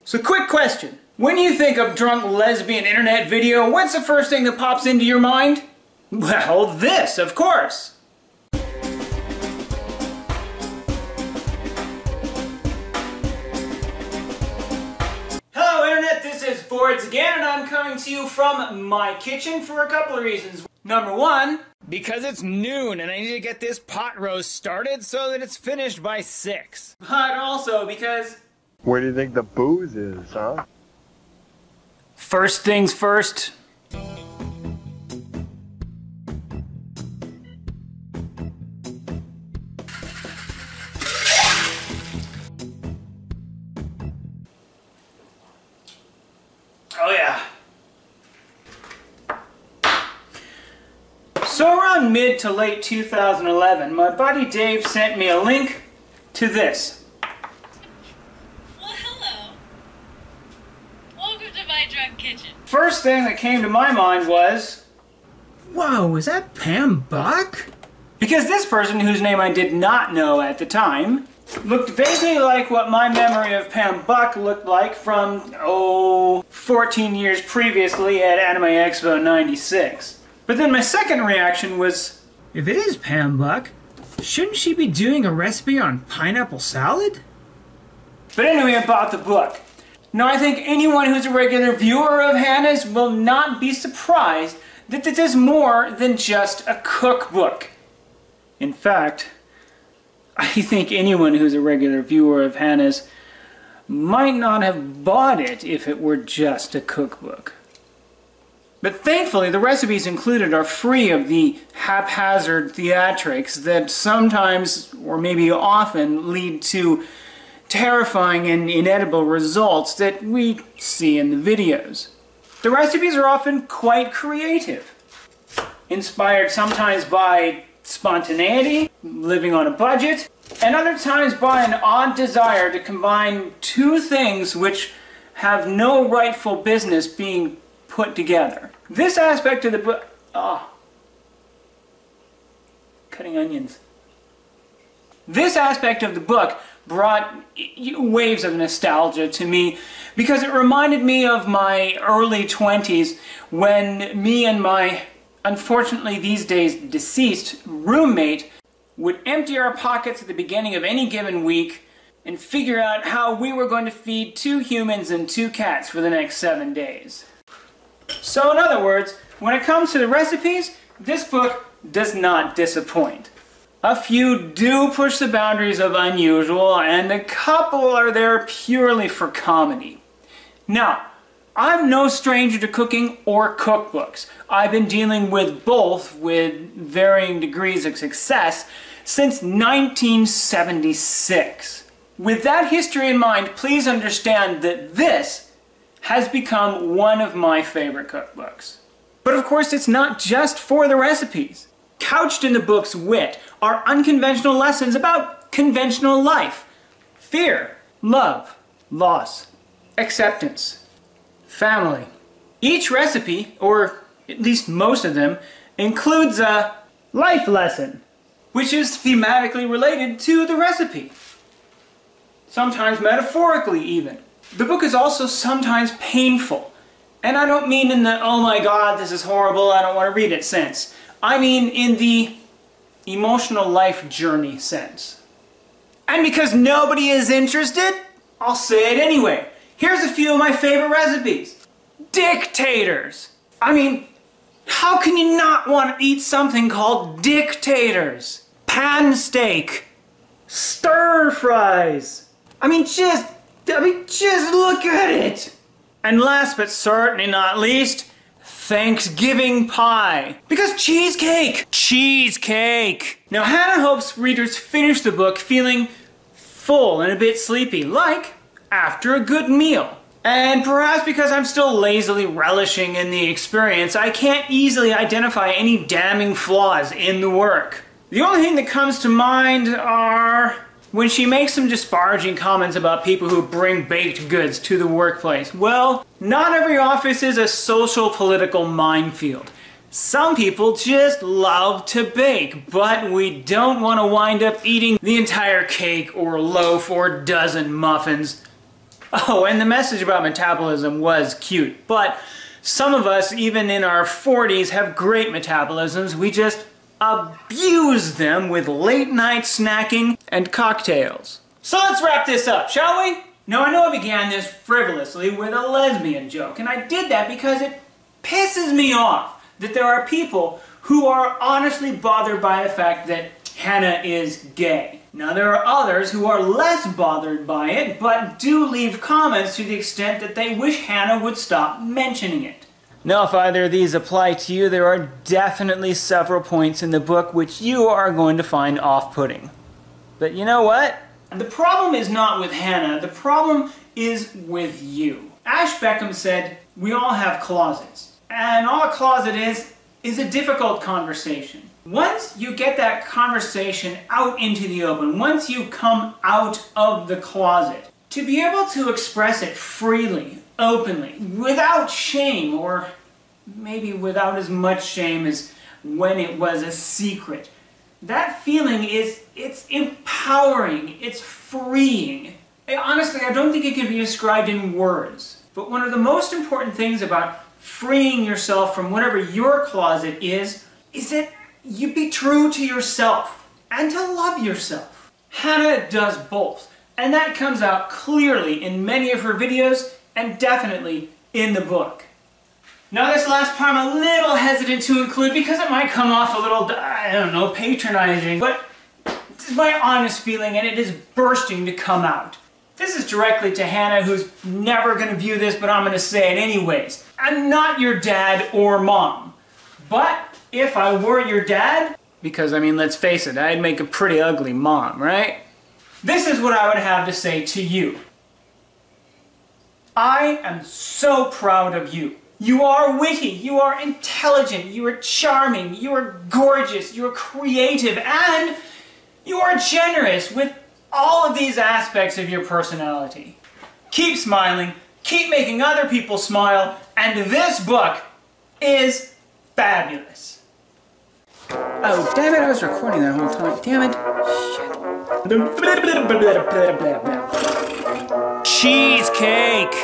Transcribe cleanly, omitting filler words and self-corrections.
So quick question. When you think of drunk lesbian internet video, what's the first thing that pops into your mind? Well, this, of course. Hello Internet, this is Fords again, and I'm coming to you from my kitchen for a couple of reasons. Number one, because it's noon and I need to get this pot roast started so that it's finished by 6. But also because... Where do you think the booze is, huh? First things first. Oh yeah. So around mid to late 2011, my buddy Dave sent me a link to this. Well, hello. Welcome to my drunk kitchen. First thing that came to my mind was, whoa, was that Pam Buck? Because this person, whose name I did not know at the time, looked vaguely like what my memory of Pam Buck looked like from, 14 years previously at Anime Expo 96. But then my second reaction was, if it is Pam Buck, shouldn't she be doing a recipe on pineapple salad? But anyway, I bought the book. Now I think anyone who's a regular viewer of Hannah's will not be surprised that this is more than just a cookbook. In fact, I think anyone who's a regular viewer of Hannah's might not have bought it if it were just a cookbook. But thankfully, the recipes included are free of the haphazard theatrics that sometimes, or maybe often, lead to terrifying and inedible results that we see in the videos. The recipes are often quite creative, inspired sometimes by spontaneity, living on a budget, and other times by an odd desire to combine two things which have no rightful business being put together. This aspect of the book... cutting onions. This aspect of the book brought waves of nostalgia to me because it reminded me of my early 20s when me and my, unfortunately these days deceased, roommate would empty our pockets at the beginning of any given week and figure out how we were going to feed 2 humans and 2 cats for the next 7 days. So in other words, when it comes to the recipes, this book does not disappoint. A few do push the boundaries of unusual, and a couple are there purely for comedy. Now, I'm no stranger to cooking or cookbooks. I've been dealing with both with varying degrees of success since 1976. With that history in mind, please understand that this has become one of my favorite cookbooks. But of course, it's not just for the recipes. Couched in the book's wit are unconventional lessons about conventional life, fear, love, loss, acceptance, family. Each recipe, or at least most of them, includes a life lesson, which is thematically related to the recipe. Sometimes metaphorically even. The book is also sometimes painful. And I don't mean in the, oh my god, this is horrible, I don't want to read it sense. I mean in the emotional life journey sense. And because nobody is interested, I'll say it anyway. Here's a few of my favorite recipes. Dictators. I mean, how can you not want to eat something called dictators? Pan steak. Stir fries. I mean, just look at it! And last but certainly not least, Thanksgiving pie. Because cheesecake! Cheesecake! Now Hannah hopes readers finish the book feeling full and a bit sleepy, like after a good meal. And perhaps because I'm still lazily relishing in the experience, I can't easily identify any damning flaws in the work. The only thing that comes to mind are when she makes some disparaging comments about people who bring baked goods to the workplace. Well, not every office is a social political minefield. Some people just love to bake, but we don't want to wind up eating the entire cake or loaf or dozen muffins Oh, and the message about metabolism was cute, but some of us, even in our 40s, have great metabolisms. We just abuse them with late night snacking and cocktails. So let's wrap this up, shall we? Now, I know I began this frivolously with a lesbian joke, and I did that because it pisses me off that there are people who are honestly bothered by the fact that Hannah is gay. Now, there are others who are less bothered by it, but do leave comments to the extent that they wish Hannah would stop mentioning it. Now, if either of these apply to you, there are definitely several points in the book which you are going to find off-putting. But you know what? The problem is not with Hannah, the problem is with you. Ash Beckham said, we all have closets. And all a closet is a difficult conversation. Once you get that conversation out into the open, once you come out of the closet, to be able to express it freely, openly, without shame, or maybe without as much shame as when it was a secret, that feeling it's empowering, it's freeing. Honestly, I don't think it can be described in words, but one of the most important things about freeing yourself from whatever your closet is that you be true to yourself and to love yourself. Hannah does both, and that comes out clearly in many of her videos and definitely in the book. Now, this last part I'm a little hesitant to include because it might come off a little, I don't know, patronizing, but this is my honest feeling and it is bursting to come out. This is directly to Hannah, who's never going to view this, but I'm going to say it anyways. I'm not your dad or mom, but if I were your dad, because I mean, let's face it, I'd make a pretty ugly mom, right? This is what I would have to say to you. I am so proud of you. You are witty, you are intelligent, you are charming, you are gorgeous, you are creative, and you are generous with all of these aspects of your personality. Keep smiling, keep making other people smile, and this book is fabulous. Oh, damn it, I was recording that whole time. Damn it. Shit. Cheesecake!